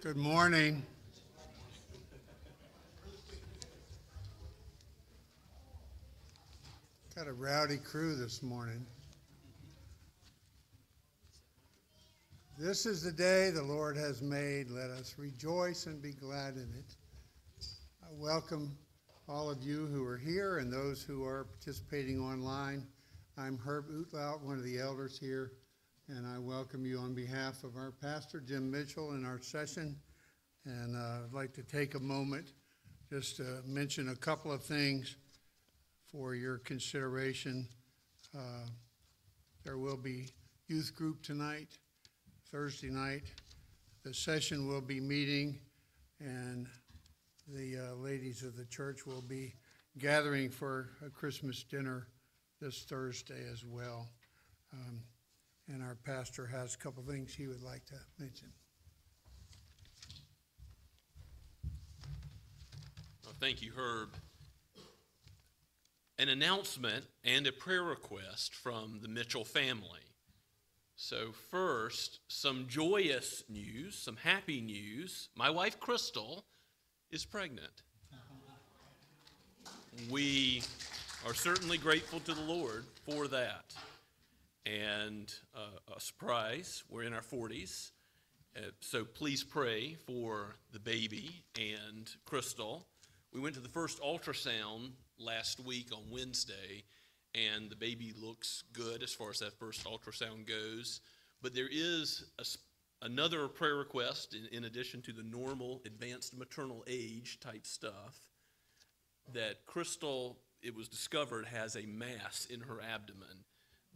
Good morning. Got a rowdy crew this morning. This is the day the Lord has made. Let us rejoice and be glad in it. I welcome all of you who are here and those who are participating online. I'm Herb Utlaut, one of the elders here, and I welcome you on behalf of our pastor, Jim Mitchell, in our session. And I'd like to take a moment just to mention a couple of things for your consideration. There will be youth group tonight, Thursday night. The session will be meeting, and the ladies of the church will be gathering for a Christmas dinner this Thursday as well. And our pastor has a couple things he would like to mention. Thank you, Herb. An announcement and a prayer request from the Mitchell family. So first, some joyous news, some happy news. My wife, Crystal, is pregnant. We are certainly grateful to the Lord for that. And a surprise, we're in our 40s. So please pray for the baby and Crystal. We went to the first ultrasound last week on Wednesday, and the baby looks good as far as that first ultrasound goes. But there is another prayer request in addition to the normal advanced maternal age type stuff, that Crystal, it was discovered, has a mass in her abdomen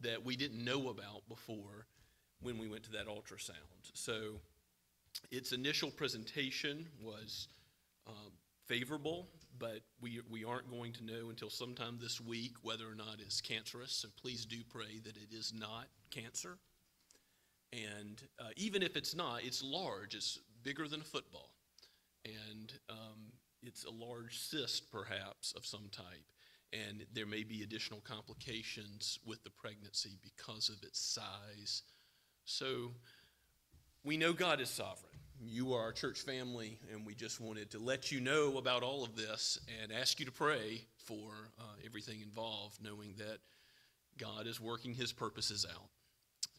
that we didn't know about before when we went to that ultrasound. So its initial presentation was favorable, but we aren't going to know until sometime this week whether or not it's cancerous. So please do pray that it is not cancer. And even if it's not, it's large. It's bigger than a football. And it's a large cyst, perhaps, of some type. And there may be additional complications with the pregnancy because of its size. So we know God is sovereign. You are our church family, and we just wanted to let you know about all of this and ask you to pray for everything involved, knowing that God is working his purposes out.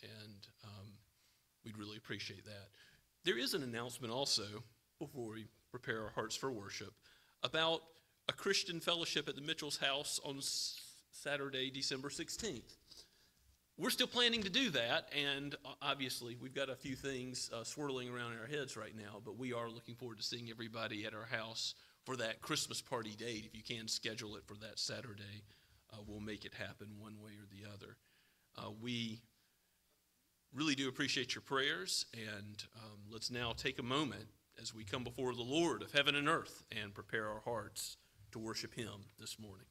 And we'd really appreciate that. There is an announcement also, before we prepare our hearts for worship, about a Christian fellowship at the Mitchell's house on Saturday, December 16th. We're still planning to do that, and obviously we've got a few things swirling around in our heads right now, but we are looking forward to seeing everybody at our house for that Christmas party date. If you can schedule it for that Saturday, we'll make it happen one way or the other. We really do appreciate your prayers, and let's now take a moment as we come before the Lord of heaven and earth and prepare our hearts to worship him this morning.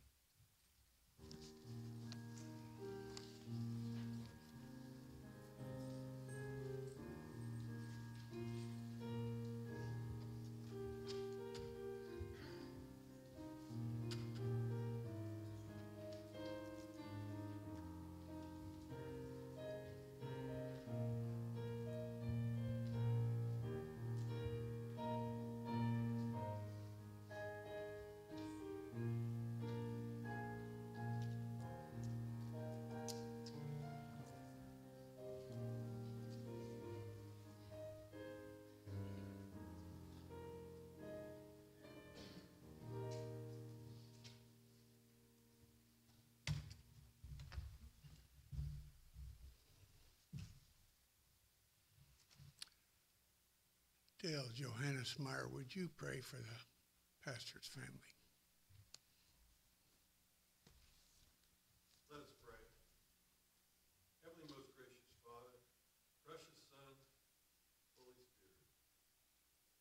Dale Johannes Meyer, would you pray for the pastor's family? Let us pray. Heavenly, most gracious Father, precious Son, Holy Spirit,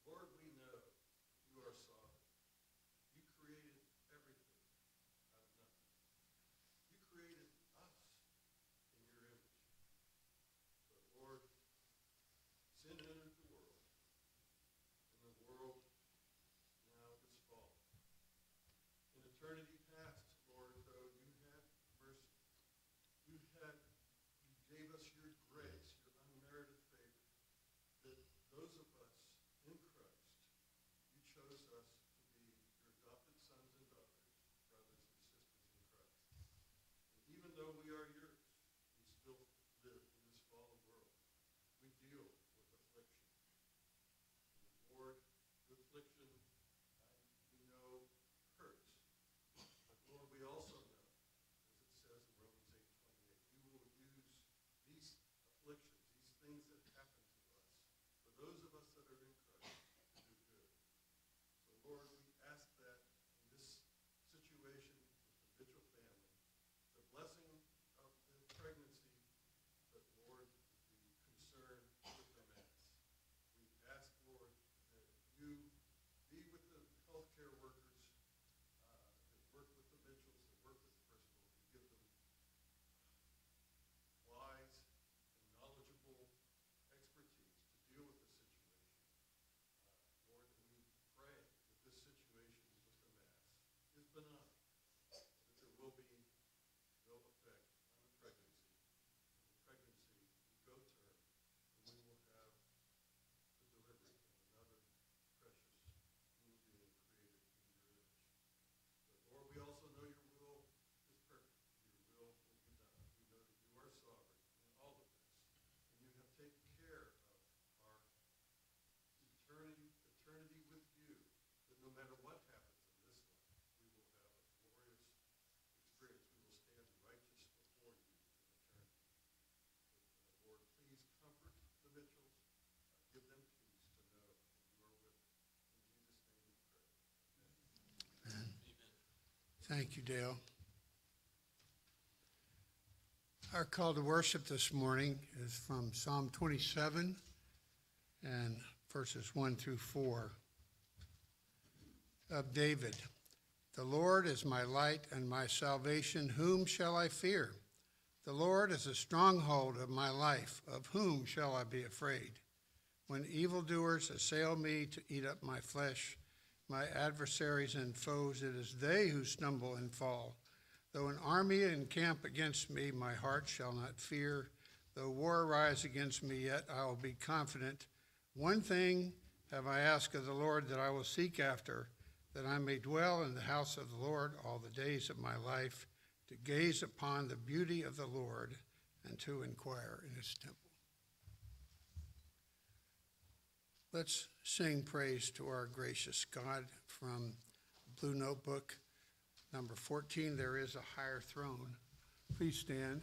Lord, we know you are sovereign. You created everything out of nothing. You created us in your image. But Lord, sin entered the world, and the world now is fallen. Thank you, Dale. Our call to worship this morning is from Psalm 27 and verses 1 through 4 of David. The Lord is my light and my salvation. Whom shall I fear? The Lord is a stronghold of my life. Of whom shall I be afraid? When evildoers assail me to eat up my flesh, my adversaries and foes, it is they who stumble and fall. Though an army encamp against me, my heart shall not fear. Though war rise against me, yet I will be confident. One thing have I asked of the Lord that I will seek after, that I may dwell in the house of the Lord all the days of my life, to gaze upon the beauty of the Lord and to inquire in his temple. Let's sing praise to our gracious God from Blue Notebook, number 14, There is a Higher Throne. Please stand.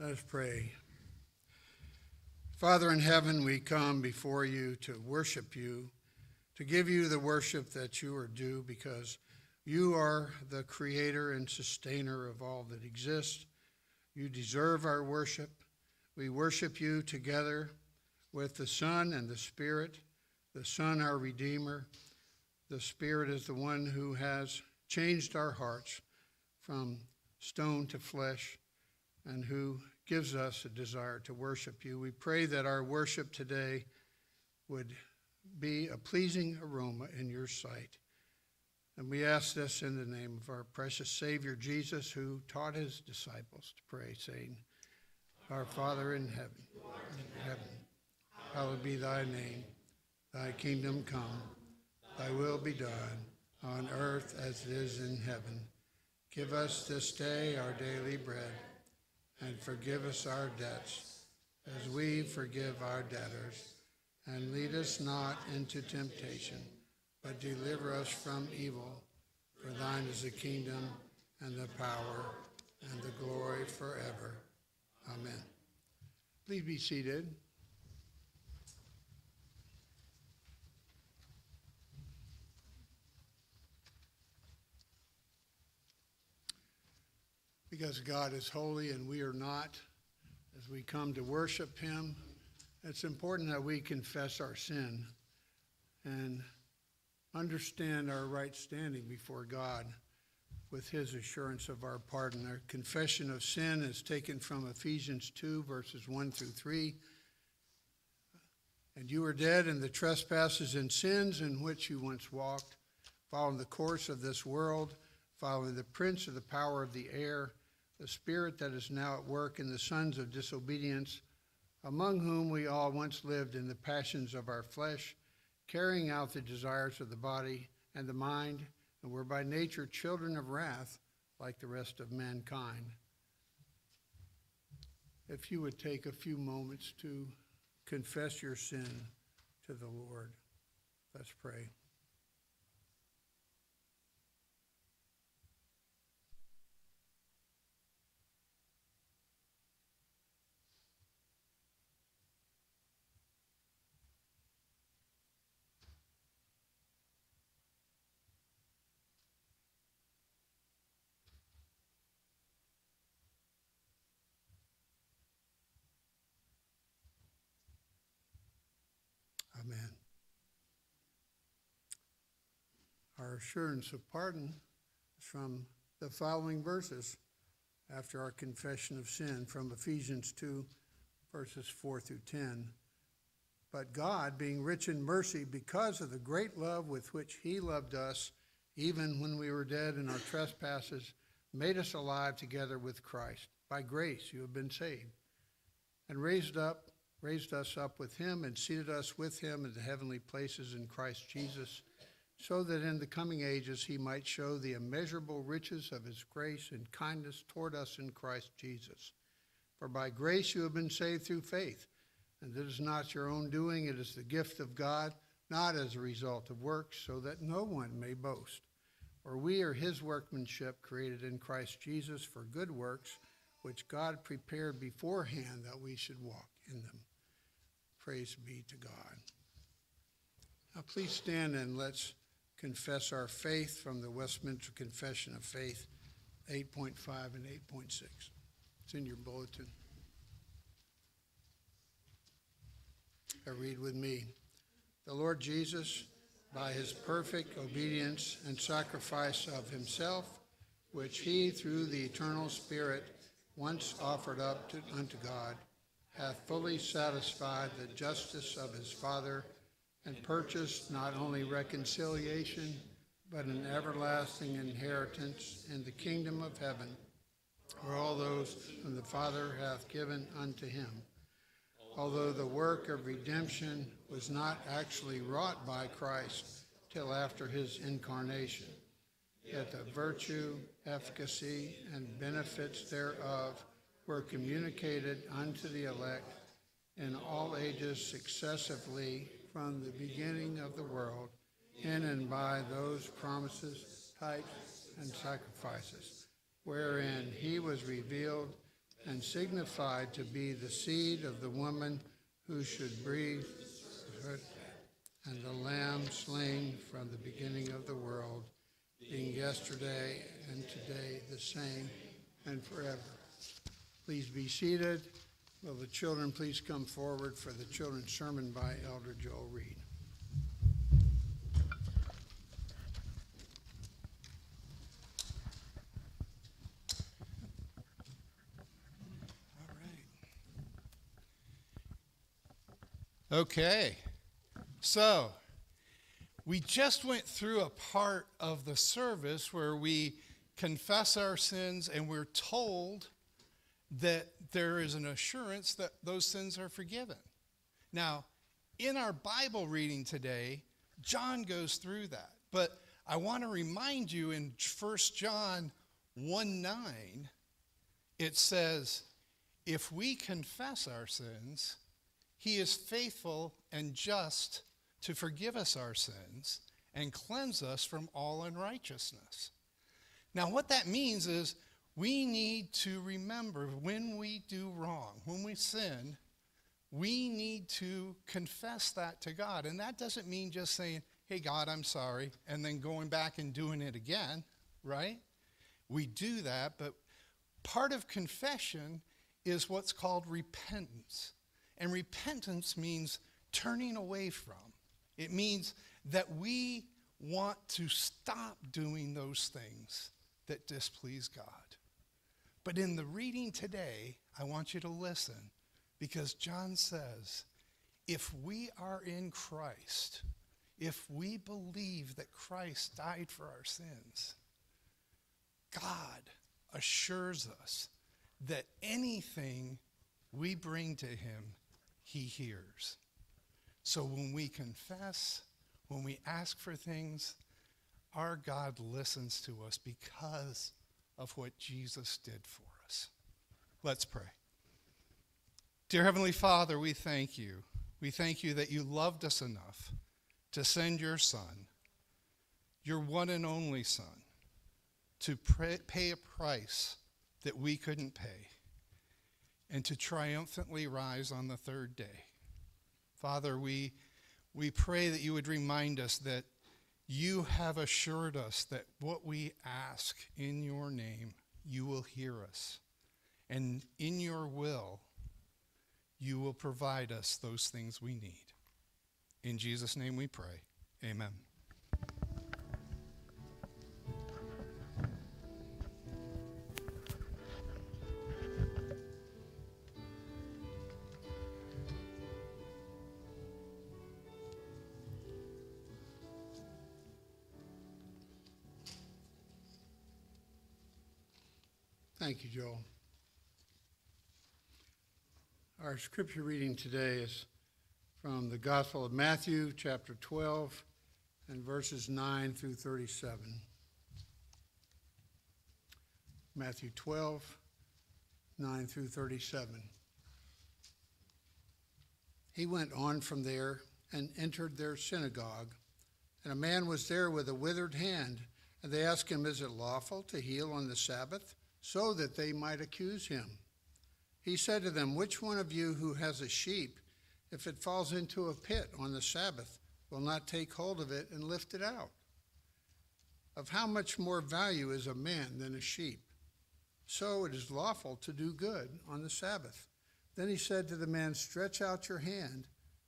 Let us pray. Father in heaven, we come before you to worship you, to give you the worship that you are due, because you are the creator and sustainer of all that exists. You deserve our worship. We worship you together with the Son and the Spirit, the Son our Redeemer. The Spirit is the one who has changed our hearts from stone to flesh and who gives us a desire to worship you. We pray that our worship today would be a pleasing aroma in your sight. And we ask this in the name of our precious Savior, Jesus, who taught his disciples to pray, saying, Our Father in heaven, hallowed be thy name. Thy kingdom come. thy will be done, on earth as it is in heaven. Give us this day our daily bread, and forgive us our debts, as we forgive our debtors. And lead us not into temptation, but deliver us from evil. For thine is the kingdom, and the power, and the glory forever. Amen. Please be seated. Because God is holy and we are not, as we come to worship him, it's important that we confess our sin and understand our right standing before God with his assurance of our pardon. Our confession of sin is taken from Ephesians 2, verses 1 through 3. And you were dead in the trespasses and sins in which you once walked, following the course of this world, following the prince of the power of the air, the spirit that is now at work in the sons of disobedience, among whom we all once lived in the passions of our flesh, carrying out the desires of the body and the mind, and were by nature children of wrath, like the rest of mankind. If you would take a few moments to confess your sin to the Lord. Let's pray. Amen. Our assurance of pardon is from the following verses after our confession of sin, from Ephesians 2, verses 4 through 10. But God, being rich in mercy, because of the great love with which he loved us, even when we were dead in our trespasses, made us alive together with Christ. By grace you have been saved, and raised us up with him and seated us with him in the heavenly places in Christ Jesus, so that in the coming ages he might show the immeasurable riches of his grace and kindness toward us in Christ Jesus. For by grace you have been saved through faith, and it is not your own doing, it is the gift of God, not as a result of works, so that no one may boast. For we are his workmanship, created in Christ Jesus for good works, which God prepared beforehand that we should walk in them. Praise be to God. Now please stand and let's confess our faith from the Westminster Confession of Faith, 8.5 and 8.6. It's in your bulletin. Read with me. The Lord Jesus, by his perfect obedience and sacrifice of himself, which he through the eternal Spirit once offered up unto God, hath fully satisfied the justice of his Father, and purchased not only reconciliation, but an everlasting inheritance in the kingdom of heaven, for all those whom the Father hath given unto him. Although the work of redemption was not actually wrought by Christ till after his incarnation, yet the virtue, efficacy, and benefits thereof were communicated unto the elect in all ages successively from the beginning of the world, in and by those promises, types, and sacrifices, wherein he was revealed and signified to be the seed of the woman who should breathe, and the Lamb slain from the beginning of the world, being yesterday and today the same and forever. Please be seated. Will the children please come forward for the children's sermon by Elder Joel Reed. Okay, so we just went through a part of the service where we confess our sins and we're told that there is an assurance that those sins are forgiven. Now, in our Bible reading today, John goes through that. But I want to remind you in 1 John 1:9, it says, if we confess our sins, he is faithful and just to forgive us our sins and cleanse us from all unrighteousness. Now, what that means is we need to remember when we do wrong, when we sin, we need to confess that to God. And that doesn't mean just saying, hey, God, I'm sorry, and then going back and doing it again, right? We do that, but part of confession is what's called repentance. And repentance means turning away from. It means that we want to stop doing those things that displease God. But in the reading today, I want you to listen, because John says, if we are in Christ, if we believe that Christ died for our sins, God assures us that anything we bring to him, he hears. So when we confess, when we ask for things, our God listens to us because of what Jesus did for us. Let's pray. Dear Heavenly Father, we thank you. We thank you that you loved us enough to send your Son, your one and only Son, to pay a price that we couldn't pay, and to triumphantly rise on the third day. Father, we pray that you would remind us that you have assured us that what we ask in your name, you will hear us. And in your will, you will provide us those things we need. In Jesus' name we pray. Amen. Thank you, Joel. Our scripture reading today is from the Gospel of Matthew, chapter 12, and verses 9 through 37. Matthew 12, 9 through 37. He went on from there and entered their synagogue, and a man was there with a withered hand, and they asked him, is it lawful to heal on the Sabbath? So that they might accuse him. He said to them, which one of you who has a sheep, if it falls into a pit on the Sabbath, will not take hold of it and lift it out? Of how much more value is a man than a sheep? So it is lawful to do good on the Sabbath. Then he said to the man, stretch out your hand.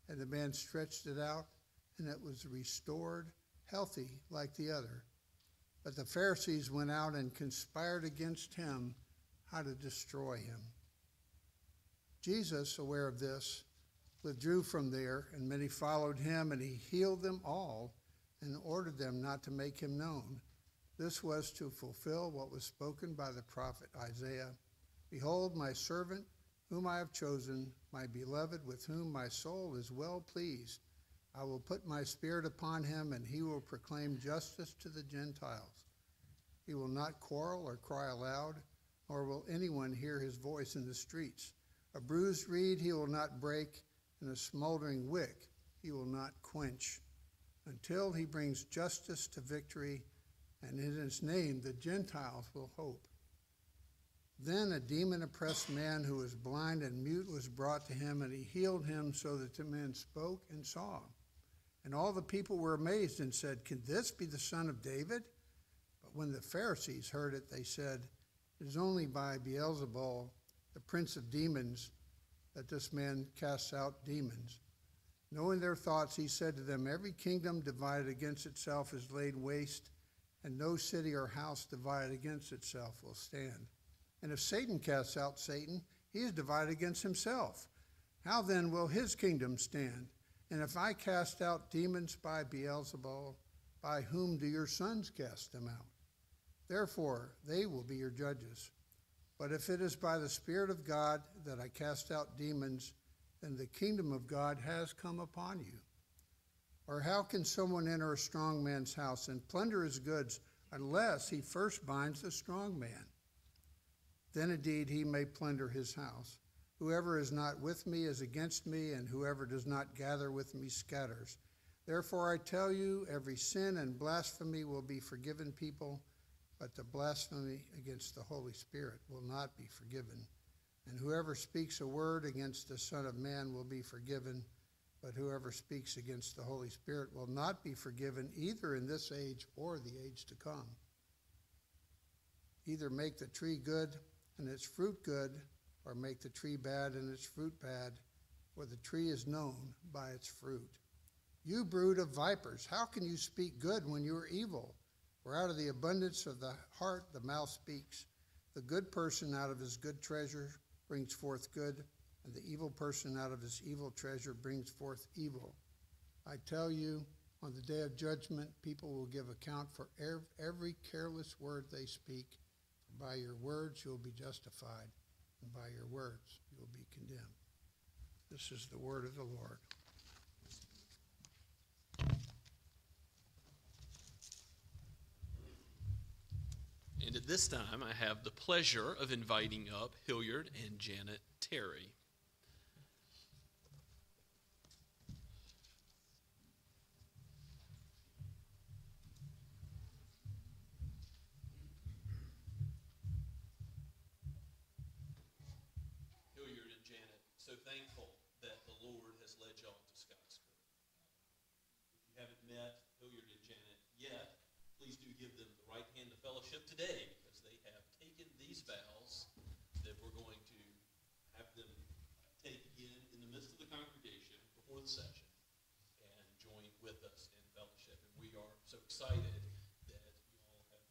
And the man stretched it out, and it was restored, healthy like the other. But the Pharisees went out and conspired against him how to destroy him. Jesus, aware of this, withdrew from there, and many followed him, and he healed them all and ordered them not to make him known. This was to fulfill what was spoken by the prophet Isaiah. Behold, my servant, whom I have chosen, my beloved, with whom my soul is well pleased. I will put my spirit upon him, and he will proclaim justice to the Gentiles. He will not quarrel or cry aloud, nor will anyone hear his voice in the streets. A bruised reed he will not break, and a smoldering wick he will not quench, until he brings justice to victory, and in his name the Gentiles will hope. Then a demon-oppressed man who was blind and mute was brought to him, and he healed him so that the man spoke and saw. And all the people were amazed and said, can this be the son of David? But when the Pharisees heard it, they said, it is only by Beelzebul, the prince of demons, that this man casts out demons. Knowing their thoughts, he said to them, every kingdom divided against itself is laid waste, and no city or house divided against itself will stand. And if Satan casts out Satan, he is divided against himself. How then will his kingdom stand? And if I cast out demons by Beelzebul, by whom do your sons cast them out? Therefore, they will be your judges. But if it is by the Spirit of God that I cast out demons, then the kingdom of God has come upon you. Or how can someone enter a strong man's house and plunder his goods unless he first binds the strong man? Then indeed he may plunder his house. Whoever is not with me is against me, and whoever does not gather with me scatters. Therefore I tell you, every sin and blasphemy will be forgiven people, but the blasphemy against the Holy Spirit will not be forgiven. And whoever speaks a word against the Son of Man will be forgiven, but whoever speaks against the Holy Spirit will not be forgiven, either in this age or the age to come. Either make the tree good and its fruit good, or make the tree bad and its fruit bad, for the tree is known by its fruit. You brood of vipers, how can you speak good when you are evil? For out of the abundance of the heart the mouth speaks. The good person out of his good treasure brings forth good, and the evil person out of his evil treasure brings forth evil. I tell you, on the day of judgment, people will give account for every careless word they speak. By your words you will be justified, and by your words you will be condemned. This is the word of the Lord. And at this time, I have the pleasure of inviting up Hilliard and Janet Terry. Hilliard and Janet, so thankful that the Lord has led y'all to Scots Kirk. If you haven't met Hilliard and Janet yet, please do give them the right hand of fellowship today, because they have taken these vows that we're going to have them take again in the midst of the congregation before the session and join with us in fellowship. And we are so excited that you all have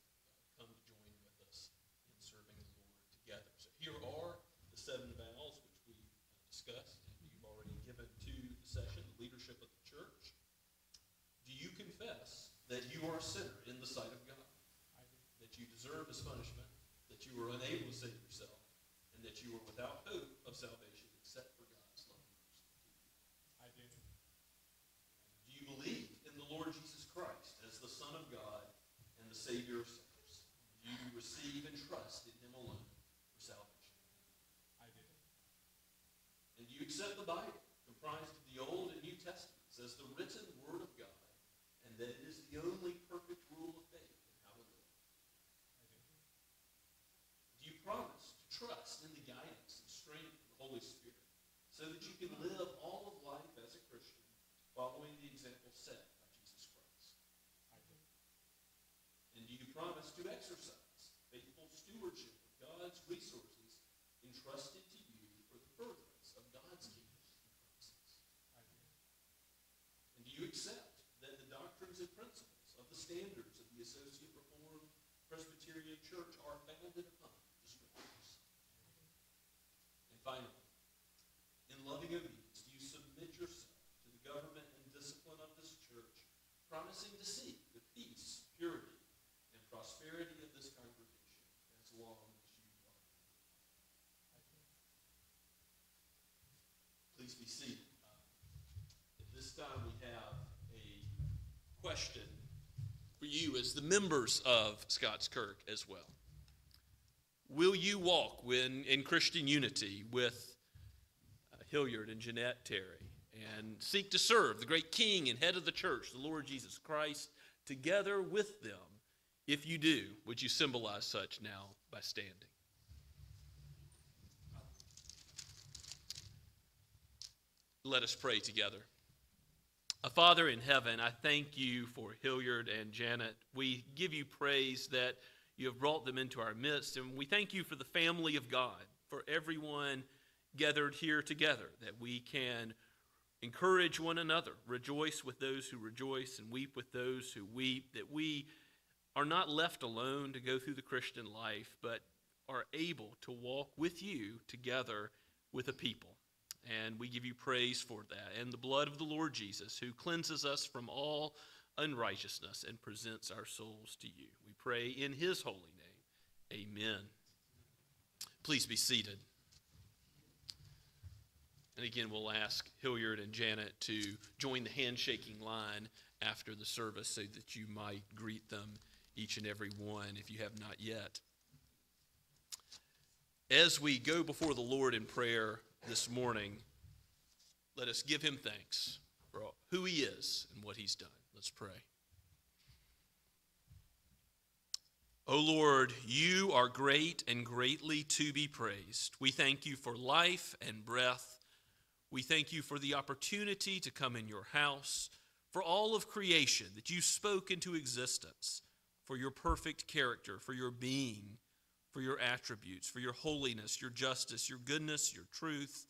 come to join with us in serving the Lord together. So here are the 7 vows which we discussed and you've already given to the session, the leadership of the church. Do you confess that you are a sinner in the sight of God? That you deserve his punishment, that you were unable to save yourself, and that you are without hope of salvation except for God's love and mercy? I do. Do you believe in the Lord Jesus Christ as the Son of God and the Savior of sinners? Do you receive and trust in him alone for salvation? I do. And do you accept the Bible, comprised of the Old and New Testaments, as the written Word of God, and that it is the only perfect rule of faith in how to live? I do. Do you promise to trust in the guidance and strength of the Holy Spirit so that you can live all of life as a Christian following the example set by Jesus Christ? I do. And do you promise to exercise faithful stewardship of God's resources entrusted to you for the furtherance of God's kingdom and purposes? I do. And do you accept that the doctrines and principles of the standards of the Associate Reformed Presbyterian Church are founded upon the Scriptures? And finally, in loving obedience, do you submit yourself to the government and discipline of this church, promising to seek the peace, purity, and prosperity of this congregation as long as you are here? I do. Please be seated. At this time, we have a question for you as the members of Scots Kirk as well. Will you walk in Christian unity with Hilliard and Jeanette Terry and seek to serve the great King and head of the church, the Lord Jesus Christ, together with them? If you do, would you symbolize such now by standing? Let us pray together. Father in heaven, I thank you for Hilliard and Janet. We give you praise that you have brought them into our midst, and we thank you for the family of God, for everyone gathered here together, that we can encourage one another, rejoice with those who rejoice, and weep with those who weep, that we are not left alone to go through the Christian life, but are able to walk with you together with a people. And we give you praise for that. And the blood of the Lord Jesus, who cleanses us from all unrighteousness and presents our souls to you. We pray in his holy name. Amen. Please be seated. And again, we'll ask Hilliard and Janet to join the handshaking line after the service so that you might greet them, each and every one, if you have not yet. As we go before the Lord in prayer this morning, let us give him thanks for who he is and what he's done. Let's pray. O Lord, you are great and greatly to be praised. We thank you for life and breath. We thank you for the opportunity to come in your house, for all of creation that you spoke into existence, for your perfect character, for your being, for your attributes, for your holiness, your justice, your goodness, your truth,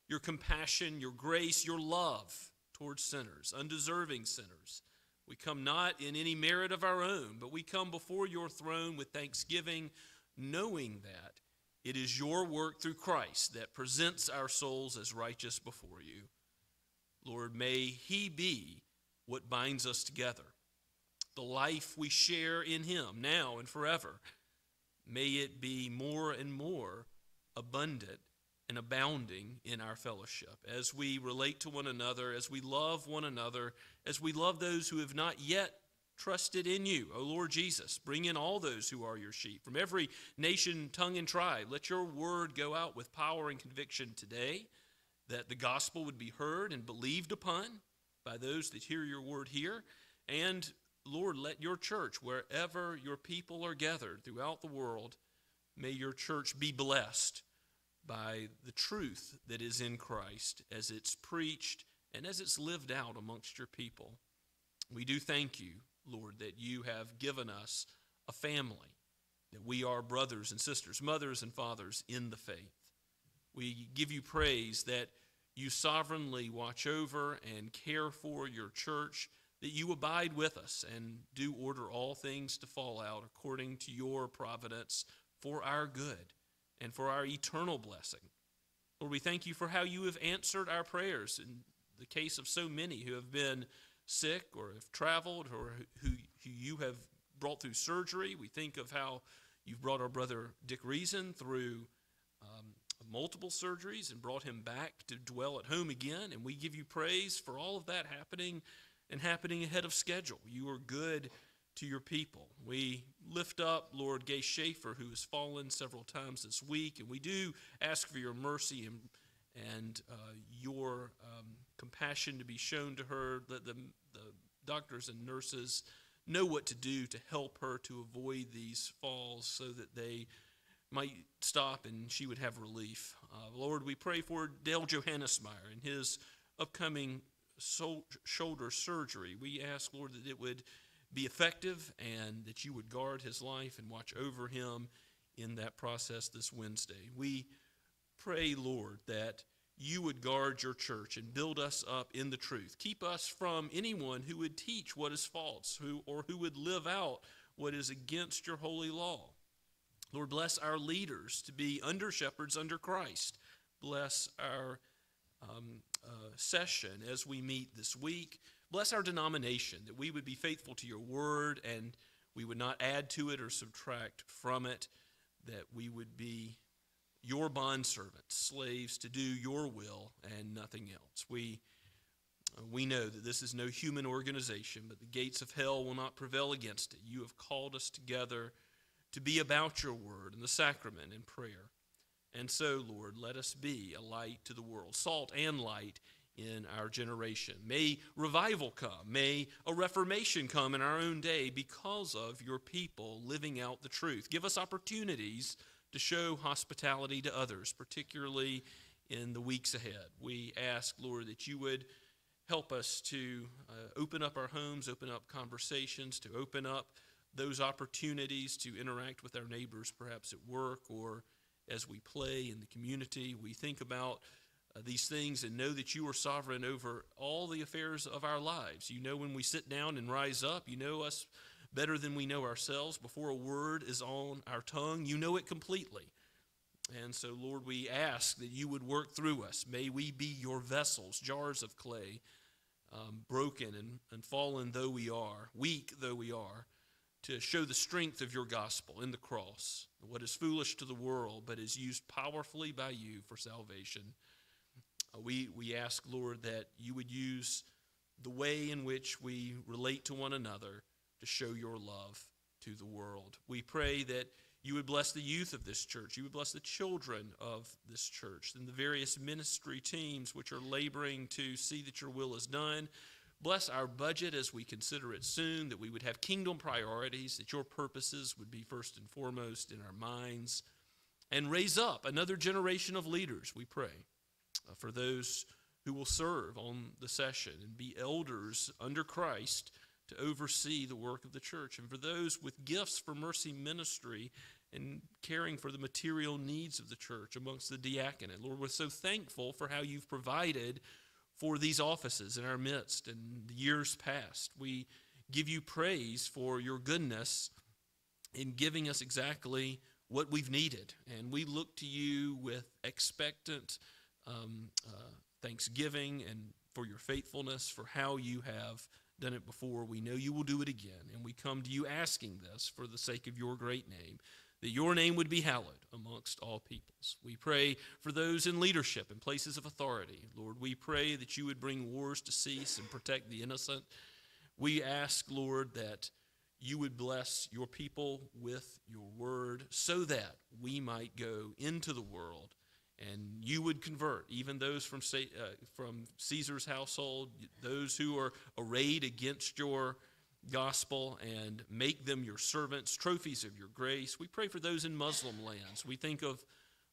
your compassion, your grace, your love towards sinners, undeserving sinners. We come not in any merit of our own, but we come before your throne with thanksgiving, knowing that it is your work through Christ that presents our souls as righteous before you. Lord, may he be what binds us together, the life we share in him now and forever. May it be more and more abundant and abounding in our fellowship as we relate to one another, as we love one another, as we love those who have not yet trusted in you. O Lord Jesus, bring in all those who are your sheep from every nation, tongue, and tribe. Let your word go out with power and conviction today, that the gospel would be heard and believed upon by those that hear your word here. And Lord, let your church, wherever your people are gathered throughout the world, may your church be blessed by the truth that is in Christ as it's preached and as it's lived out amongst your people. We do thank you, Lord, that you have given us a family, that we are brothers and sisters, mothers and fathers in the faith. We give you praise that you sovereignly watch over and care for your church, that you abide with us and do order all things to fall out according to your providence for our good and for our eternal blessing. Lord, we thank you for how you have answered our prayers in the case of so many who have been sick or have traveled or who you have brought through surgery. We think of how you've brought our brother Dick Reason through multiple surgeries and brought him back to dwell at home again. And we give you praise for all of that happening and happening ahead of schedule. You are good to your people. We lift up, Lord, Gay Schaefer, who has fallen several times this week, and we do ask for your mercy and your compassion to be shown to her. Let the doctors and nurses know what to do to help her to avoid these falls so that they might stop and she would have relief. Lord, we pray for Dale Johannesmeyer and his upcoming shoulder surgery. We ask, Lord, that it would be effective and that you would guard his life and watch over him in that process this Wednesday. We pray, Lord, that you would guard your church and build us up in the truth. Keep us from anyone who would teach what is false or who would live out what is against your holy law. Lord, bless our leaders to be under shepherds under Christ. Bless our session as we meet this week. Bless our denomination, that we would be faithful to your word and we would not add to it or subtract from it, that we would be your bondservants, slaves to do your will and nothing else. We know that this is no human organization, but the gates of hell will not prevail against it. You have called us together to be about your word and the sacrament and prayer. And so, Lord, let us be a light to the world, salt and light in our generation. May revival come. May a reformation come in our own day because of your people living out the truth. Give us opportunities to show hospitality to others, particularly in the weeks ahead. We ask, Lord, that you would help us to open up our homes, open up conversations, to open up those opportunities to interact with our neighbors, perhaps at work or as we play in the community. We think about these things and know that you are sovereign over all the affairs of our lives. You know when we sit down and rise up. You know us better than we know ourselves. Before a word is on our tongue, you know it completely. And so, Lord, we ask that you would work through us. May we be your vessels, jars of clay, broken and fallen though we are, weak though we are, to show the strength of your gospel in the cross, what is foolish to the world, but is used powerfully by you for salvation. We ask, Lord, that you would use the way in which we relate to one another to show your love to the world. We pray that you would bless the youth of this church. You would bless the children of this church and the various ministry teams which are laboring to see that your will is done. Bless our budget as we consider it soon, that we would have kingdom priorities, that your purposes would be first and foremost in our minds, and raise up another generation of leaders, we pray, for those who will serve on the session and be elders under Christ to oversee the work of the church, and for those with gifts for mercy ministry and caring for the material needs of the church amongst the diaconate. Lord, we're so thankful for how you've provided for these offices in our midst in the years past. We give you praise for your goodness in giving us exactly what we've needed, and we look to you with expectant thanksgiving and for your faithfulness, for how you have done it before. We know you will do it again, and we come to you asking this for the sake of your great name, that your name would be hallowed amongst all peoples. We pray for those in leadership and places of authority. Lord, we pray that you would bring wars to cease and protect the innocent. We ask, Lord, that you would bless your people with your word so that we might go into the world and you would convert even those from Caesar's household, those who are arrayed against your gospel, and make them your servants, trophies of your grace. We pray for those in Muslim lands. We think of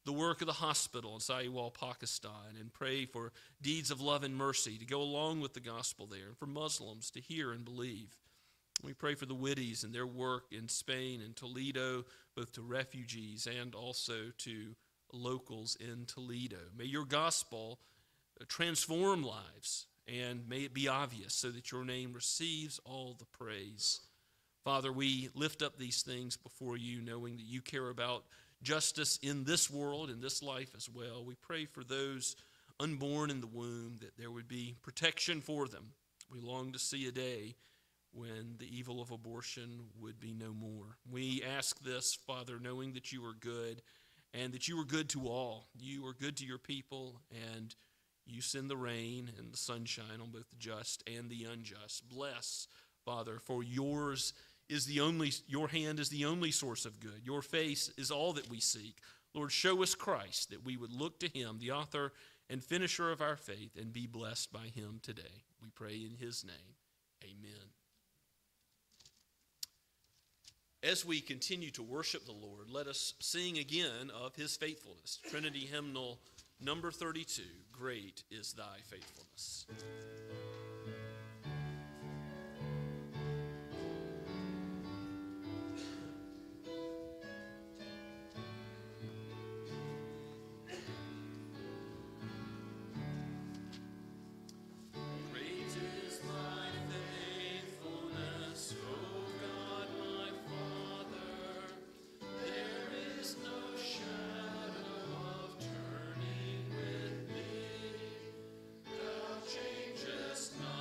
the work of the hospital in Sahiwal, Pakistan, and pray for deeds of love and mercy to go along with the gospel there, and for Muslims to hear and believe. We pray for the Whitties and their work in Spain and Toledo, both to refugees and also to locals in Toledo. May your gospel transform lives, and may it be obvious so that your name receives all the praise. Father, we lift up these things before you, knowing that you care about justice in this world, in this life as well. We pray for those unborn in the womb, that there would be protection for them. We long to see a day when the evil of abortion would be no more. We ask this, Father, knowing that you are good, and that you are good to all. You are good to your people, and you send the rain and the sunshine on both the just and the unjust. Bless, Father, for your hand is the only source of good. Your face is all that we seek. Lord, show us Christ, that we would look to him, the author and finisher of our faith, and be blessed by him today. We pray in his name. Amen. As we continue to worship the Lord, let us sing again of his faithfulness. Trinity hymnal number 32, Great is Thy Faithfulness. Just not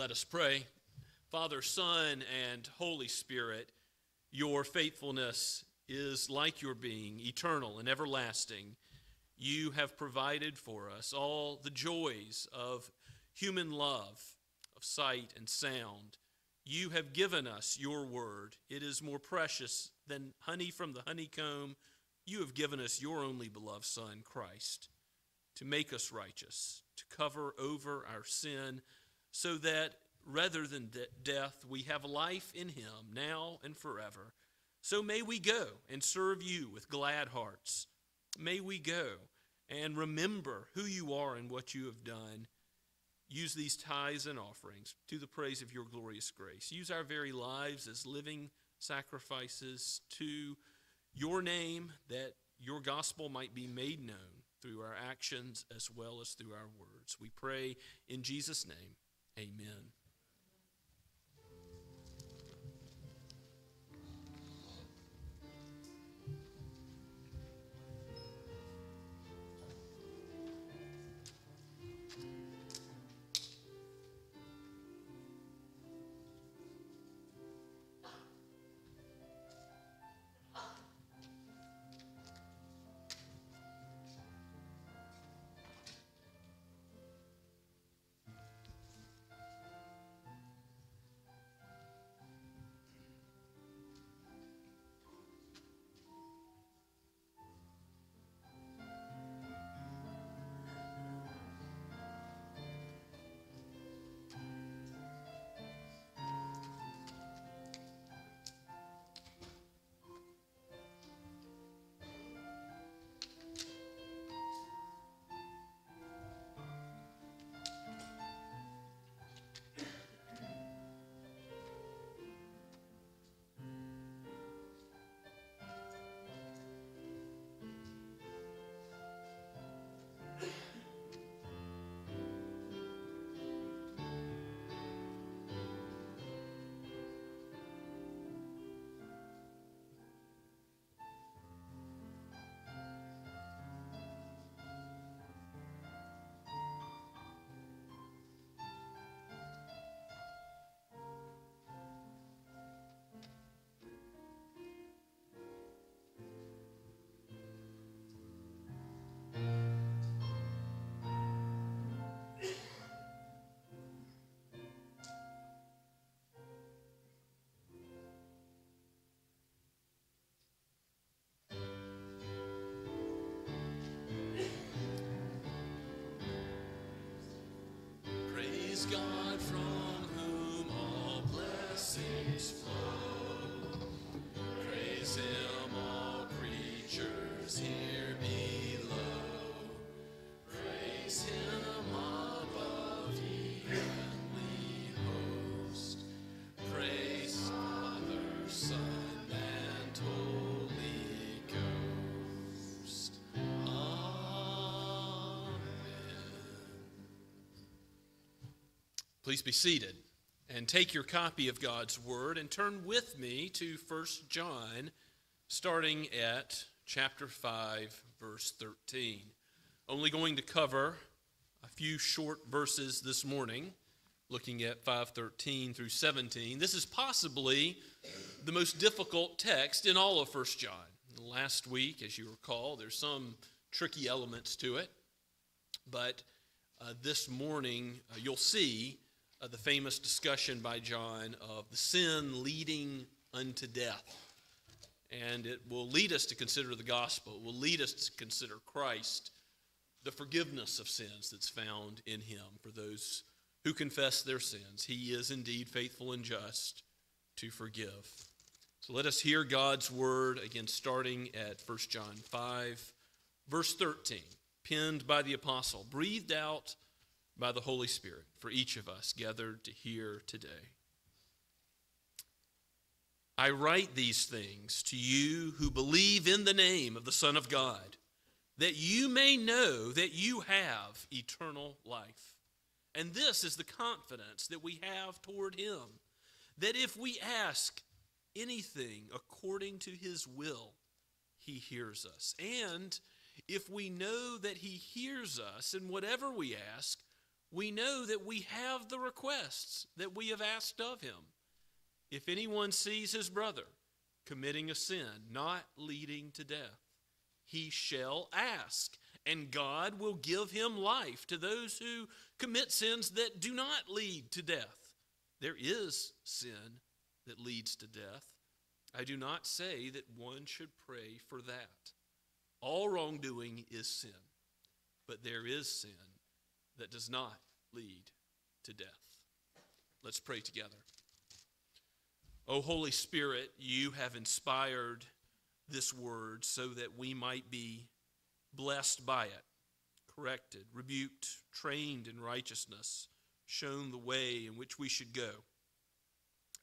Let us pray. Father, Son, and Holy Spirit, your faithfulness is like your being, eternal and everlasting. You have provided for us all the joys of human love, of sight and sound. You have given us your word. It is more precious than honey from the honeycomb. You have given us your only beloved Son, Christ, to make us righteous, to cover over our sin, so that rather than death, we have life in him now and forever. So may we go and serve you with glad hearts. May we go and remember who you are and what you have done. Use these tithes and offerings to the praise of your glorious grace. Use our very lives as living sacrifices to your name, that your gospel might be made known through our actions as well as through our words. We pray in Jesus' name, amen. Praise God from whom all blessings flow. Praise him, all creatures here below. Praise him above, ye heavenly host. Praise Father, Son, and Holy Ghost. Amen. Please be seated and take your copy of God's Word and turn with me to 1 John, starting at chapter 5, verse 13. Only going to cover a few short verses this morning, looking at 5:13 through 17. This is possibly the most difficult text in all of 1 John. Last week, as you recall, there's some tricky elements to it, but this morning you'll see the famous discussion by John of the sin leading unto death. And it will lead us to consider the gospel. It will lead us to consider Christ, the forgiveness of sins that's found in him for those who confess their sins. He is indeed faithful and just to forgive. So let us hear God's word, again starting at 1 John 5, verse 13, penned by the apostle, breathed out by the Holy Spirit for each of us gathered to hear today. I write these things to you who believe in the name of the Son of God, that you may know that you have eternal life. And this is the confidence that we have toward him, that if we ask anything according to his will, he hears us. And if we know that he hears us in whatever we ask, we know that we have the requests that we have asked of him. If anyone sees his brother committing a sin not leading to death, he shall ask, and God will give him life to those who commit sins that do not lead to death. There is sin that leads to death. I do not say that one should pray for that. All wrongdoing is sin, but there is sin that does not lead to death. Let's pray together. O Holy Spirit, you have inspired this word so that we might be blessed by it, corrected, rebuked, trained in righteousness, shown the way in which we should go.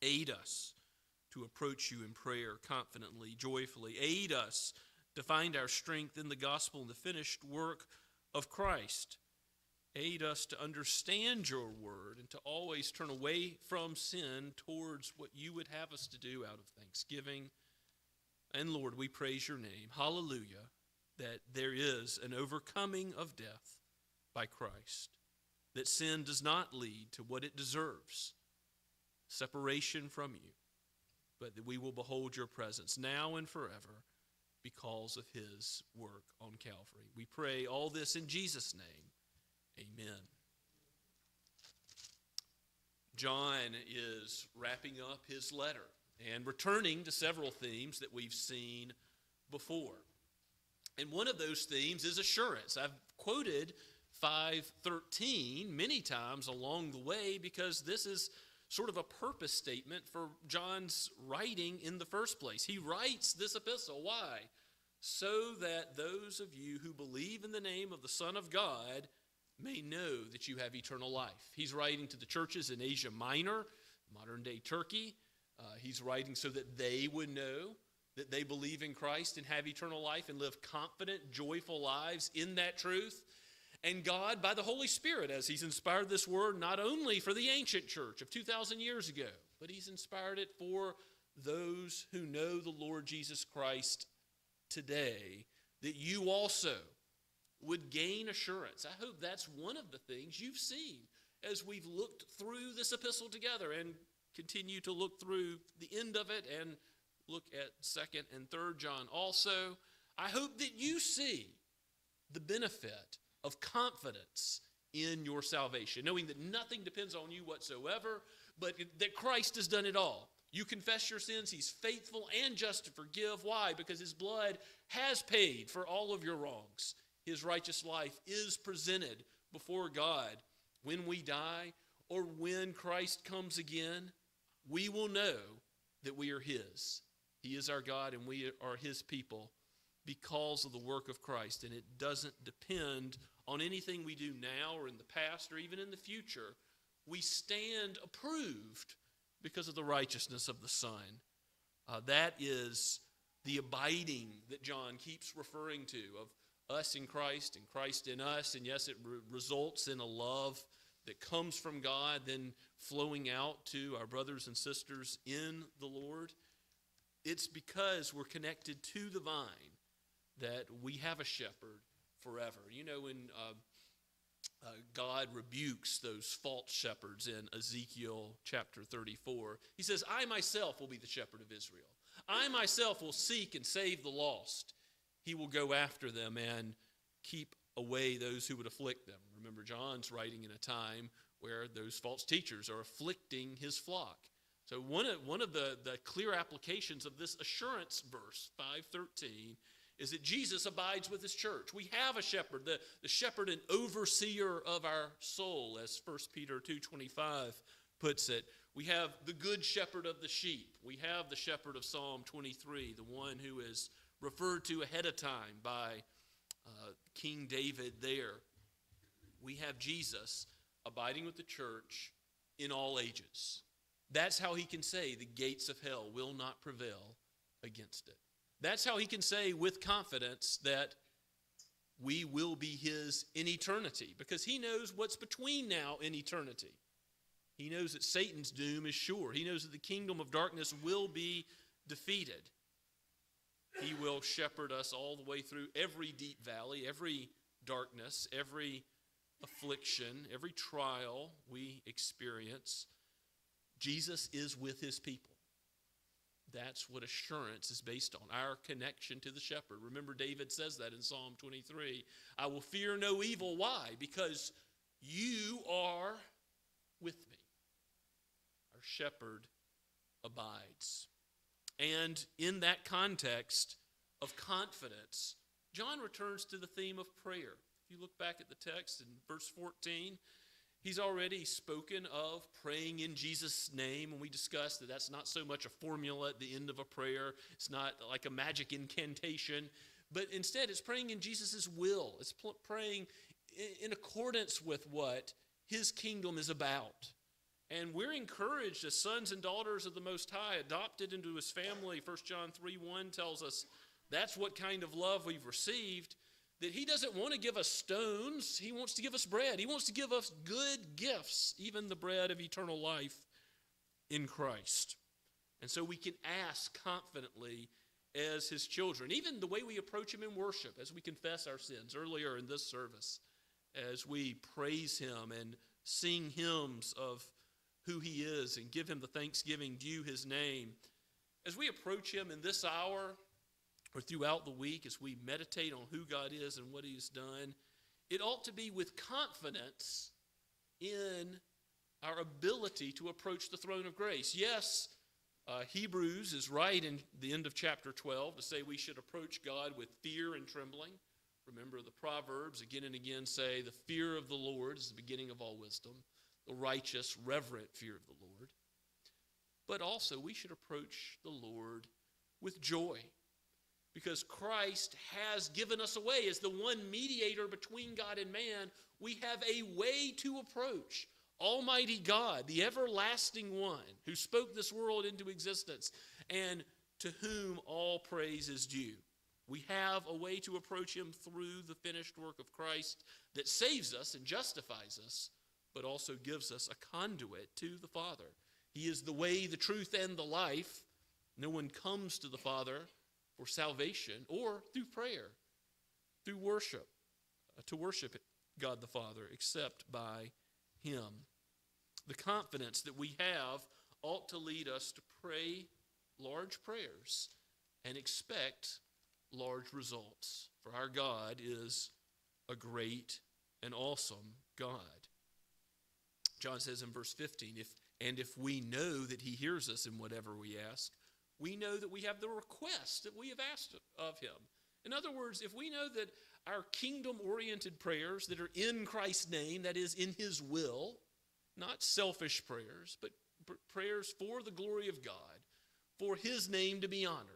Aid us to approach you in prayer confidently, joyfully. Aid us to find our strength in the gospel and the finished work of Christ. Aid us to understand your word and to always turn away from sin towards what you would have us to do out of thanksgiving. And Lord, we praise your name. Hallelujah, that there is an overcoming of death by Christ, that sin does not lead to what it deserves, separation from you, but that we will behold your presence now and forever because of his work on Calvary. We pray all this in Jesus' name. Amen. John is wrapping up his letter and returning to several themes that we've seen before. And one of those themes is assurance. I've quoted 5:13 many times along the way because this is sort of a purpose statement for John's writing in the first place. He writes this epistle. Why? So that those of you who believe in the name of the Son of God may know that you have eternal life. He's writing to the churches in Asia Minor, modern-day Turkey. He's writing so that they would know that they believe in Christ and have eternal life and live confident, joyful lives in that truth. And God, by the Holy Spirit, as he's inspired this word, not only for the ancient church of 2,000 years ago, but he's inspired it for those who know the Lord Jesus Christ today, that you also would gain assurance. I hope that's one of the things you've seen as we've looked through this epistle together and continue to look through the end of it and look at 2nd and 3rd John also. I hope that you see the benefit of confidence in your salvation, knowing that nothing depends on you whatsoever, but that Christ has done it all. You confess your sins, he's faithful and just to forgive. Why? Because his blood has paid for all of your wrongs. His righteous life is presented before God. When we die or when Christ comes again, we will know that we are his. He is our God and we are his people because of the work of Christ. And it doesn't depend on anything we do now or in the past or even in the future. We stand approved because of the righteousness of the Son. That is the abiding that John keeps referring to, of us in Christ and Christ in us. And yes, it results in a love that comes from God, then flowing out to our brothers and sisters in the Lord. It's because we're connected to the vine that we have a shepherd forever. You know, when God rebukes those false shepherds in Ezekiel chapter 34, he says, I myself will be the shepherd of Israel. I myself will seek and save the lost. He will go after them and keep away those who would afflict them. Remember, John's writing in a time where those false teachers are afflicting his flock. So one of the clear applications of this assurance verse, 5:13, is that Jesus abides with his church. We have a shepherd, the shepherd and overseer of our soul, as 1 Peter 2:25 puts it. We have the good shepherd of the sheep. We have the shepherd of Psalm 23, the one who is referred to ahead of time by King David there. We have Jesus abiding with the church in all ages. That's how he can say the gates of hell will not prevail against it. That's how he can say with confidence that we will be his in eternity, because he knows what's between now and eternity. He knows that Satan's doom is sure. He knows that the kingdom of darkness will be defeated. He will shepherd us all the way through every deep valley, every darkness, every affliction, every trial we experience, Jesus is with his people. That's what assurance is based on, our connection to the shepherd. Remember, David says that in Psalm 23. I will fear no evil. Why? Because you are with me. Our shepherd abides. And in that context of confidence, John returns to the theme of prayer. If you look back at the text in verse 14, he's already spoken of praying in Jesus' name, and we discussed that that's not so much a formula at the end of a prayer. It's not like a magic incantation, but instead it's praying in Jesus' will. It's praying in accordance with what his kingdom is about. And we're encouraged as sons and daughters of the Most High, adopted into his family. 1 John 3:1 tells us that's what kind of love we've received, that he doesn't want to give us stones. He wants to give us bread. He wants to give us good gifts, even the bread of eternal life in Christ. And so we can ask confidently as his children, even the way we approach him in worship, as we confess our sins earlier in this service, as we praise him and sing hymns of who he is and give him the thanksgiving due his name. As we approach him in this hour or throughout the week, as we meditate on who God is and what he has done, it ought to be with confidence in our ability to approach the throne of grace. Yes, Hebrews is right in the end of chapter 12 to say we should approach God with fear and trembling. Remember, the Proverbs again and again say the fear of the Lord is the beginning of all wisdom, the righteous, reverent fear of the Lord. But also we should approach the Lord with joy, because Christ has given us a way. As the one mediator between God and man, we have a way to approach Almighty God, the everlasting one who spoke this world into existence and to whom all praise is due. We have a way to approach him through the finished work of Christ that saves us and justifies us, but also gives us a conduit to the Father. He is the way, the truth, and the life. No one comes to the Father for salvation or through prayer, through worship, to worship God the Father, except by him. The confidence that we have ought to lead us to pray large prayers and expect large results. For our God is a great and awesome God. John says in verse 15, if we know that he hears us in whatever we ask, we know that we have the request that we have asked of him. In other words, if we know that our kingdom-oriented prayers that are in Christ's name, that is in his will, not selfish prayers, but prayers for the glory of God, for his name to be honored.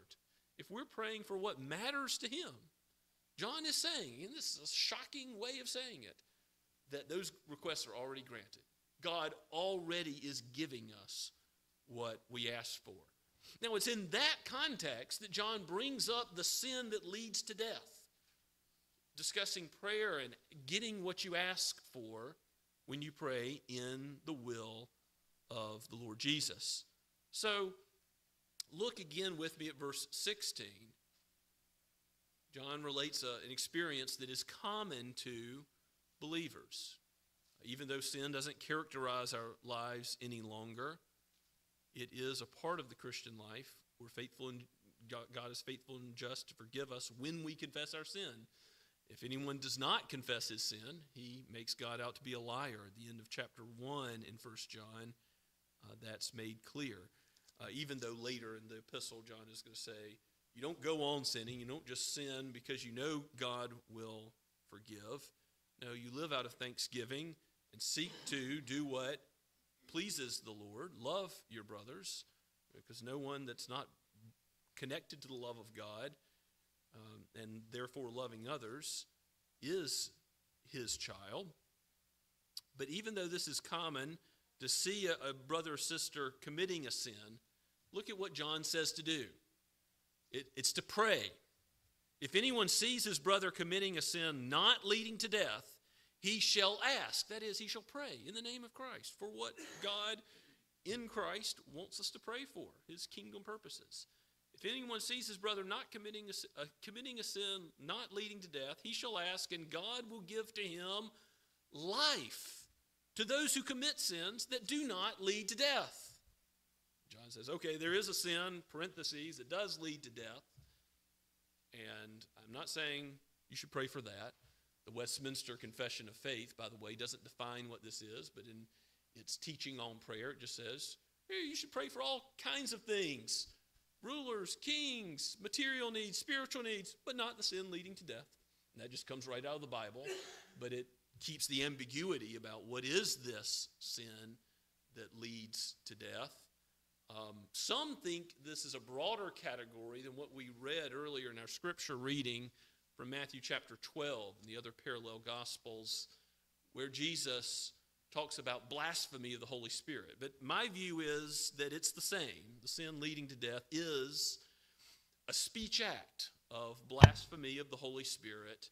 If we're praying for what matters to him, John is saying, and this is a shocking way of saying it, that those requests are already granted. God already is giving us what we ask for. Now, it's in that context that John brings up the sin that leads to death, discussing prayer and getting what you ask for when you pray in the will of the Lord Jesus. So, look again with me at verse 16. John relates an experience that is common to believers. Even though sin doesn't characterize our lives any longer, it is a part of the Christian life. We're faithful, and God is faithful and just to forgive us when we confess our sin. If anyone does not confess his sin, he makes God out to be a liar. At the end of chapter 1 in 1 John, that's made clear. Even though later in the epistle, John is going to say, you don't go on sinning. You don't just sin because you know God will forgive. No, you live out of thanksgiving and seek to do what pleases the Lord. Love your brothers, because no one that's not connected to the love of God and therefore loving others is his child. But even though this is common to see a brother or sister committing a sin, look at what John says to do. It's to pray. If anyone sees his brother committing a sin not leading to death, he shall ask. That is, he shall pray in the name of Christ for what God in Christ wants us to pray for, his kingdom purposes. If anyone sees his brother not committing a sin not leading to death, he shall ask, and God will give to him life to those who commit sins that do not lead to death. John says, okay, there is a sin, parentheses, that does lead to death. And I'm not saying you should pray for that. The Westminster Confession of Faith, by the way, doesn't define what this is, but in its teaching on prayer, it just says, hey, you should pray for all kinds of things. Rulers, kings, material needs, spiritual needs, but not the sin leading to death. And that just comes right out of the Bible, but it keeps the ambiguity about what is this sin that leads to death. Some think this is a broader category than what we read earlier in our scripture reading from Matthew chapter 12 and the other parallel gospels, where Jesus talks about blasphemy of the Holy Spirit. But my view is that it's the same. The sin leading to death is a speech act of blasphemy of the Holy Spirit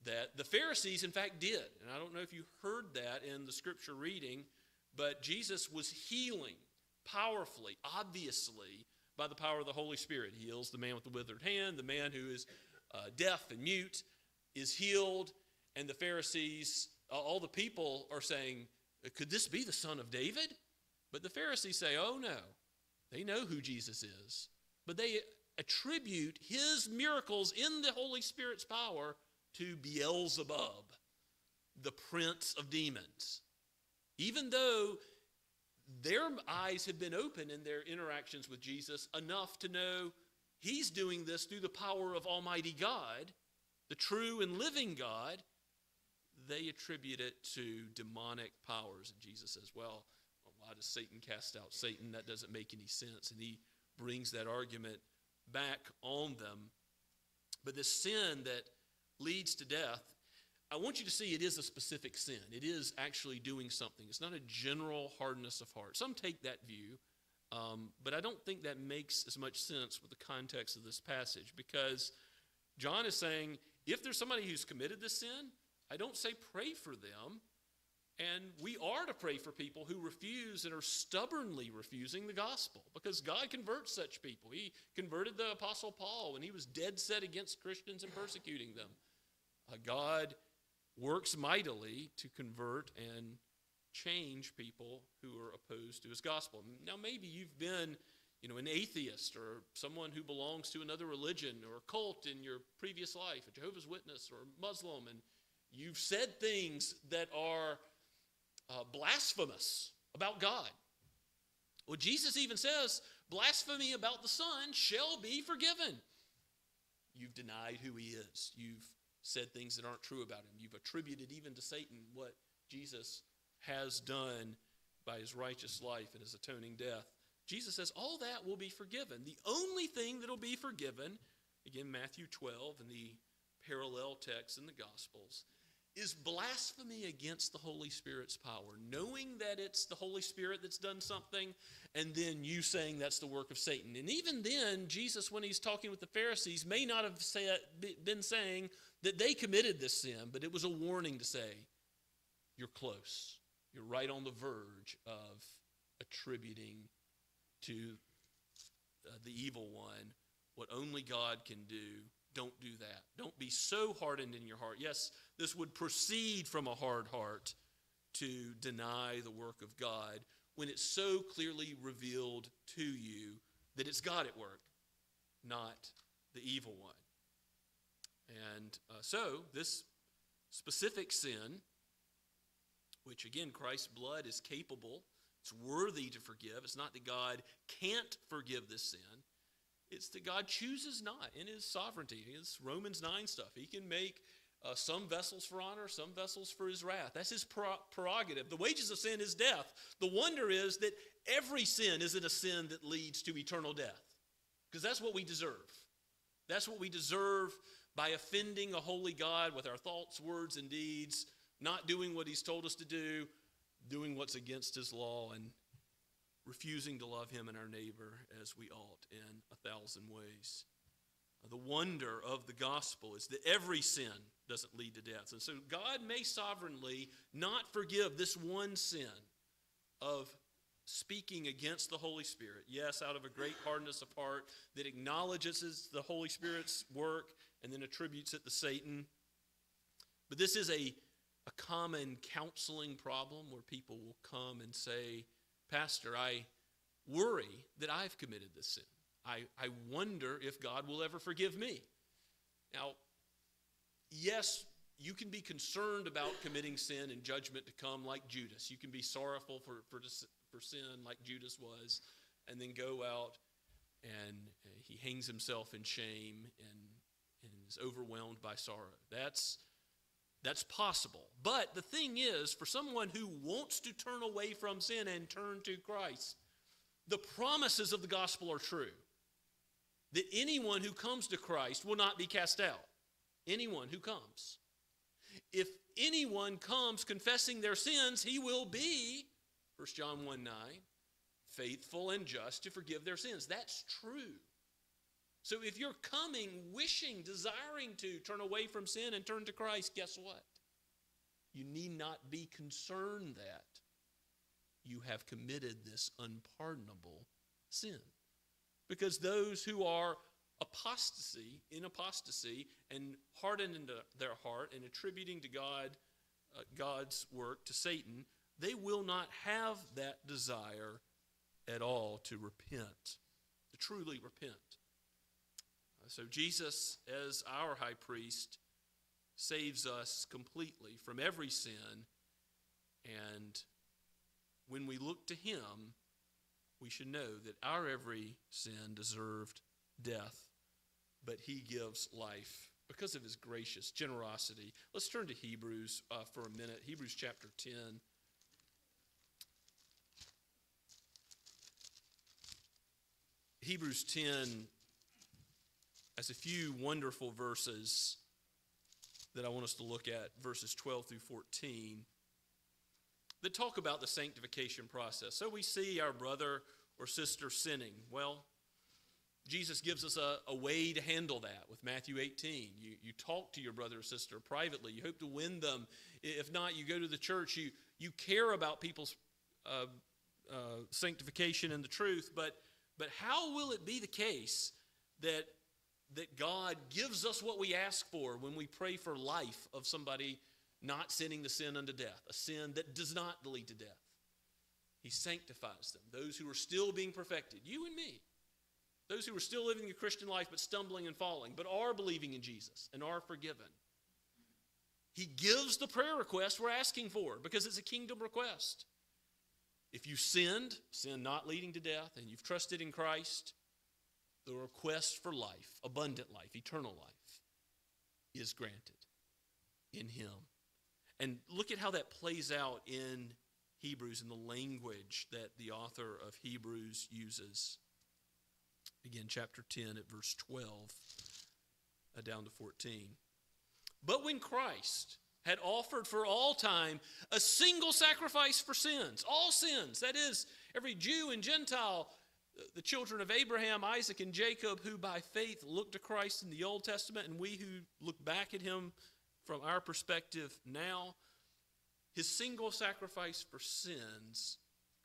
that the Pharisees, in fact, did. And I don't know if you heard that in the scripture reading, but Jesus was healing powerfully, obviously, by the power of the Holy Spirit. He heals the man with the withered hand. The man who is deaf and mute is healed. And the Pharisees, all the people are saying, could this be the son of David? But the Pharisees say, oh no. They know who Jesus is. But they attribute his miracles in the Holy Spirit's power to Beelzebub, the prince of demons. Even though their eyes have been open in their interactions with Jesus enough to know he's doing this through the power of Almighty God, the true and living God, they attribute it to demonic powers. And Jesus says, well, why does Satan cast out Satan? That doesn't make any sense. And he brings that argument back on them. But this sin that leads to death, I want you to see it is a specific sin. It is actually doing something. It's not a general hardness of heart. Some take that view, but I don't think that makes as much sense with the context of this passage, because John is saying, if there's somebody who's committed this sin, I don't say pray for them, and we are to pray for people who refuse and are stubbornly refusing the gospel, because God converts such people. He converted the Apostle Paul when he was dead set against Christians and persecuting them. God works mightily to convert and change people who are opposed to his gospel. Now, maybe you've been, an atheist or someone who belongs to another religion or a cult in your previous life, a Jehovah's Witness or a Muslim, and you've said things that are blasphemous about God. Well, Jesus even says, blasphemy about the Son shall be forgiven. You've denied who he is. You've said things that aren't true about him. You've attributed even to Satan what Jesus has done by his righteous life and his atoning death. Jesus says all that will be forgiven. The only thing that will be forgiven, again, Matthew 12 and the parallel texts in the Gospels, is blasphemy against the Holy Spirit's power, knowing that it's the Holy Spirit that's done something, and then you saying that's the work of Satan. And even then, Jesus, when he's talking with the Pharisees, may not have been saying that they committed this sin, but it was a warning to say, you're close. You're right on the verge of attributing to the evil one what only God can do. Don't do that. Don't be so hardened in your heart. Yes, this would proceed from a hard heart to deny the work of God when it's so clearly revealed to you that it's God at work, not the evil one. And so this specific sin, which again, Christ's blood is capable, it's worthy to forgive. It's not that God can't forgive this sin. It's that God chooses not in his sovereignty. It's Romans 9 stuff. He can make some vessels for honor, some vessels for his wrath. That's his prerogative. The wages of sin is death. The wonder is that every sin isn't a sin that leads to eternal death, because that's what we deserve. That's what we deserve by offending a holy God with our thoughts, words, and deeds, not doing what he's told us to do, doing what's against his law, and refusing to love him and our neighbor as we ought in 1,000 ways. The wonder of the gospel is that every sin doesn't lead to death. And so God may sovereignly not forgive this one sin of speaking against the Holy Spirit. Yes, out of a great hardness of heart that acknowledges the Holy Spirit's work and then attributes it to Satan. But this is a a common counseling problem where people will come and say, Pastor, I worry that I've committed this sin. I wonder if God will ever forgive me. Now, yes, you can be concerned about committing sin and judgment to come like Judas. You can be sorrowful for sin like Judas was, and then go out and he hangs himself in shame and is overwhelmed by sorrow. That's possible. But the thing is, for someone who wants to turn away from sin and turn to Christ, the promises of the gospel are true. That anyone who comes to Christ will not be cast out. Anyone who comes. If anyone comes confessing their sins, he will be, 1 John 1:9, faithful and just to forgive their sins. That's true. So if you're coming, wishing, desiring to turn away from sin and turn to Christ, guess what? You need not be concerned that you have committed this unpardonable sin. Because those who are in apostasy and hardened into their heart and attributing to God God's work to Satan, they will not have that desire at all to repent, to truly repent. So Jesus, as our high priest, saves us completely from every sin, and when we look to him, we should know that our every sin deserved death, but he gives life because of his gracious generosity. Let's turn to Hebrews for a minute. Hebrews chapter 10. Hebrews 10 has a few wonderful verses that I want us to look at, verses 12 through 14. That talk about the sanctification process. So we see our brother or sister sinning. Well, Jesus gives us a way to handle that with Matthew 18. You talk to your brother or sister privately. You hope to win them. If not, you go to the church. You care about people's sanctification and the truth. But how will it be the case that God gives us what we ask for when we pray for life of somebody not sinning the sin unto death, a sin that does not lead to death? He sanctifies them, those who are still being perfected, you and me, those who are still living the Christian life but stumbling and falling, but are believing in Jesus and are forgiven. He gives the prayer request we're asking for because it's a kingdom request. If you sinned, sin not leading to death, and you've trusted in Christ, the request for life, abundant life, eternal life, is granted in him. And look at how that plays out in Hebrews, in the language that the author of Hebrews uses. Again, chapter 10 at verse 12 down to 14. But when Christ had offered for all time a single sacrifice for sins, all sins, that is, every Jew and Gentile, the children of Abraham, Isaac, and Jacob, who by faith looked to Christ in the Old Testament, and we who look back at him from our perspective now, his single sacrifice for sins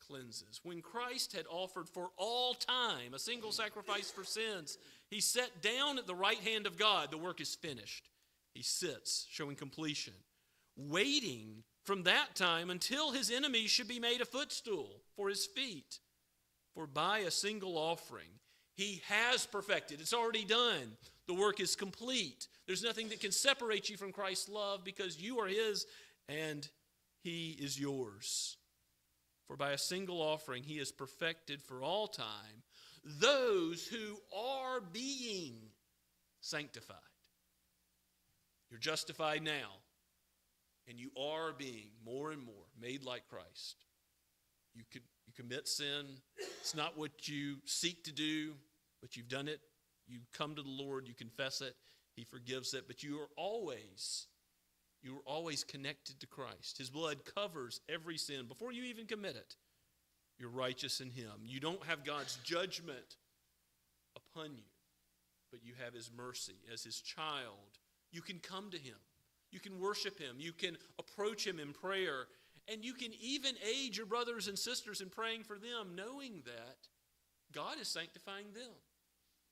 cleanses. When Christ had offered for all time a single sacrifice for sins, he sat down at the right hand of God. The work is finished. He sits, showing completion, waiting from that time until his enemies should be made a footstool for his feet. For by a single offering, he has perfected. It's already done. The work is complete. There's nothing that can separate you from Christ's love because you are his and he is yours. For by a single offering, he has perfected for all time those who are being sanctified. You're justified now, and you are being more and more made like Christ. You commit sin. It's not what you seek to do, but you've done it. You come to the Lord, you confess it, he forgives it, but you are always connected to Christ. His blood covers every sin. Before you even commit it, you're righteous in him. You don't have God's judgment upon you, but you have his mercy. As his child, you can come to him. You can worship him. You can approach him in prayer. And you can even aid your brothers and sisters in praying for them, knowing that God is sanctifying them.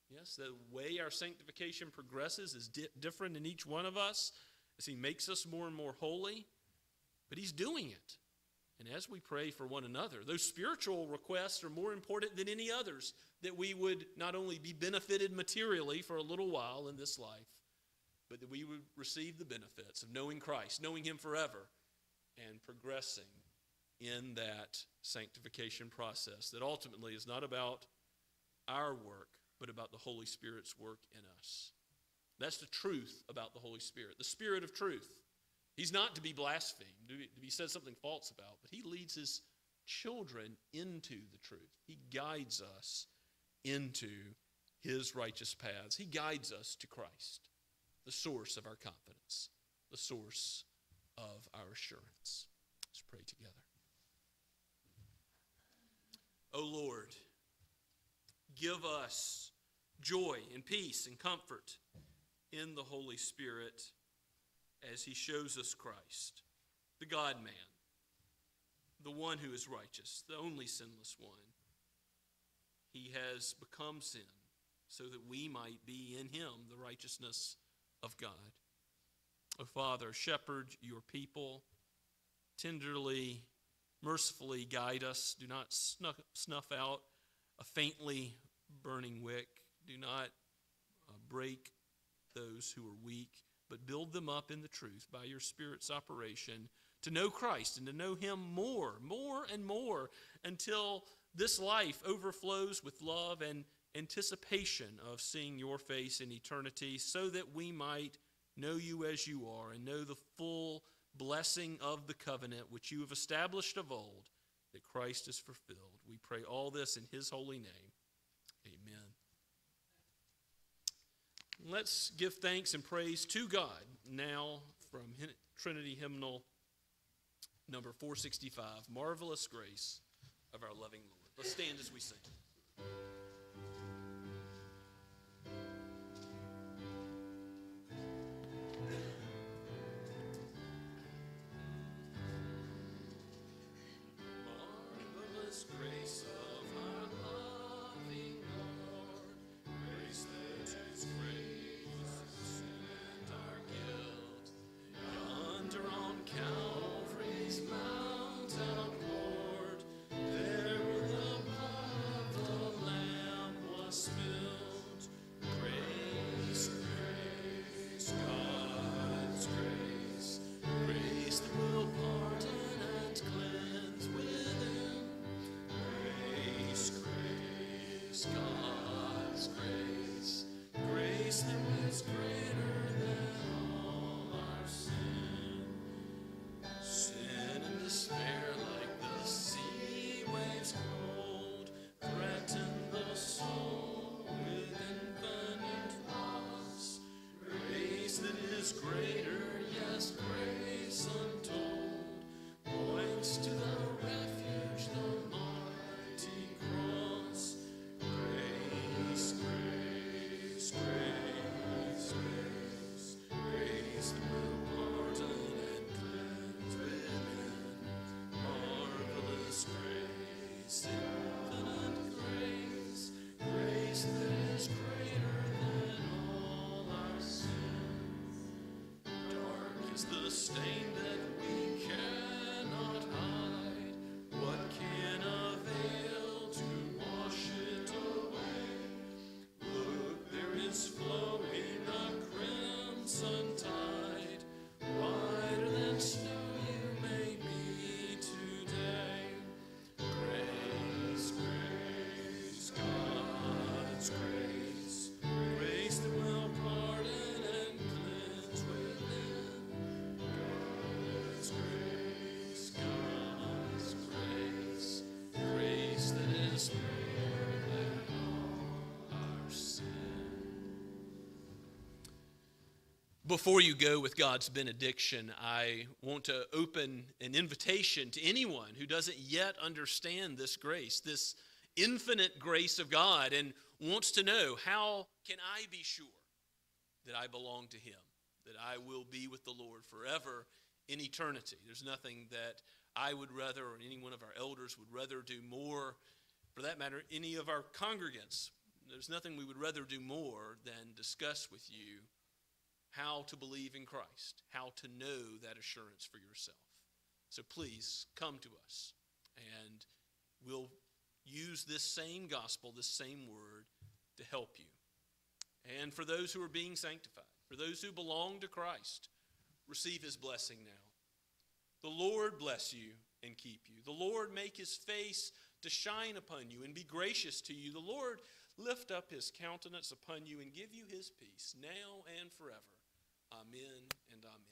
Yes, the way our sanctification progresses is different in each one of us as he makes us more and more holy. But he's doing it. And as we pray for one another, those spiritual requests are more important than any others, that we would not only be benefited materially for a little while in this life, but that we would receive the benefits of knowing Christ, knowing him forever, and progressing in that sanctification process that ultimately is not about our work, but about the Holy Spirit's work in us. That's the truth about the Holy Spirit, the Spirit of truth. He's not to be blasphemed, to be said something false about, but he leads his children into the truth. He guides us into his righteous paths. He guides us to Christ, the source of our confidence, the source of our assurance. Let's pray together. O Lord, give us joy and peace and comfort in the Holy Spirit as he shows us Christ, the God-man, the one who is righteous, the only sinless one. He has become sin so that we might be in him the righteousness of God. O Father, shepherd your people, tenderly, mercifully guide us. Do not snuff out a faintly burning wick. Do not break those who are weak, but build them up in the truth by your Spirit's operation to know Christ and to know him more and more until this life overflows with love and anticipation of seeing your face in eternity, so that we might know you as you are and know the full blessing of the covenant which you have established of old, that Christ is fulfilled. We pray all this in his holy name. Amen. Let's give thanks and praise to God now from Trinity Hymnal number 465, Marvelous Grace of Our Loving Lord. Let's stand as we sing. Marvelous grace of our loving Lord, grace that is great and our guilt. Yonder on Calvary's mount outward, there where the blood of the Lamb was spilled. Grace, grace, God's grace, grace that will pardon and cleanse within. Grace, grace, God's grace, grace that was greater than all our sin. Sin and despair like the sea waves cold threaten the soul with infinite loss. Grace that is greater, yes, grace untold, points to the refuge, the mighty cross. Grace, grace, grace, grace, grace that will pardon and cleanse within. Marvelous grace, infinite grace, grace that is greater than all our sin. Dark is the stain that we cannot hide. What can avail to wash it away? Look, there is flowing a crimson tide, whiter than snow you may be today. Grace, grace, God's grace, grace that will pardon and cleanse within. God's grace, God's grace, grace that is greater than all our sin. Before you go with God's benediction, I want to open an invitation to anyone who doesn't yet understand this grace, this infinite grace of God, and wants to know, how can I be sure that I belong to him, that I will be with the Lord forever in eternity? There's nothing that I would rather, or any one of our elders would rather do more, for that matter, any of our congregants. There's nothing we would rather do more than discuss with you how to believe in Christ, how to know that assurance for yourself. So please come to us, and we'll use this same gospel, this same word, to help you. And for those who are being sanctified, for those who belong to Christ, receive his blessing now. The Lord bless you and keep you. The Lord make his face to shine upon you and be gracious to you. The Lord lift up his countenance upon you and give you his peace now and forever. Amen and amen.